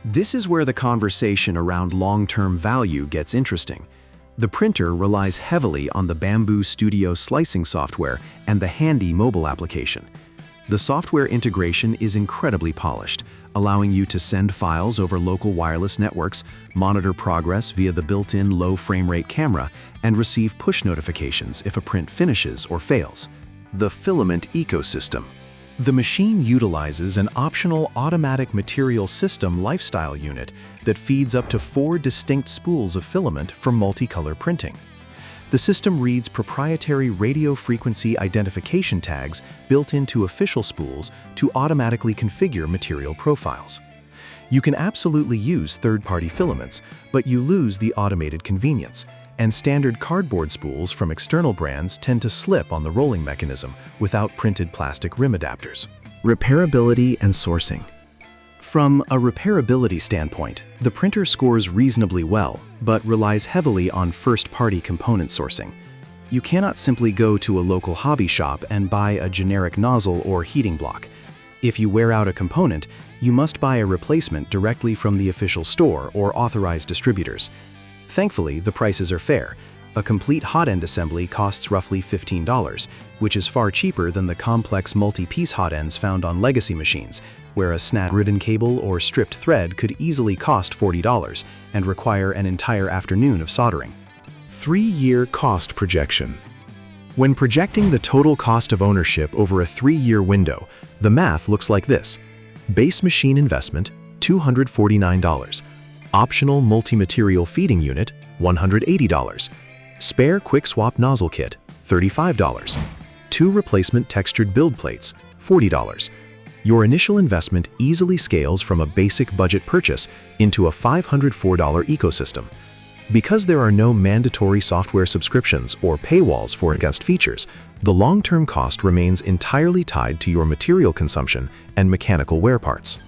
This is where the conversation around long-term value gets interesting. The printer relies heavily on the Bambu Studio slicing software and the handy mobile application. The software integration is incredibly polished, allowing you to send files over local wireless networks, monitor progress via the built-in low frame rate camera, and receive push notifications if a print finishes or fails. The filament ecosystem. The machine utilizes an optional automatic material system lifestyle unit that feeds up to 4 distinct spools of filament for multicolor printing. The system reads proprietary radio frequency identification tags built into official spools to automatically configure material profiles. You can absolutely use third-party filaments, but you lose the automated convenience, and standard cardboard spools from external brands tend to slip on the rolling mechanism without printed plastic rim adapters. Repairability and sourcing. From a repairability standpoint, the printer scores reasonably well, but relies heavily on first-party component sourcing. You cannot simply go to a local hobby shop and buy a generic nozzle or heating block. If you wear out a component, you must buy a replacement directly from the official store or authorized distributors. Thankfully, the prices are fair. A complete hot end assembly costs roughly $15, which is far cheaper than the complex multi-piece hot ends found on legacy machines, where a snap-ridden cable or stripped thread could easily cost $40 and require an entire afternoon of soldering. 3-year cost projection. When projecting the total cost of ownership over a 3-year window, the math looks like this. Base machine investment, $249. Optional multi-material feeding unit, $180. Spare quick swap nozzle kit, $35. 2 replacement textured build plates, $40. Your initial investment easily scales from a basic budget purchase into a $504 ecosystem. Because there are no mandatory software subscriptions or paywalls for advanced features, the long-term cost remains entirely tied to your material consumption and mechanical wear parts.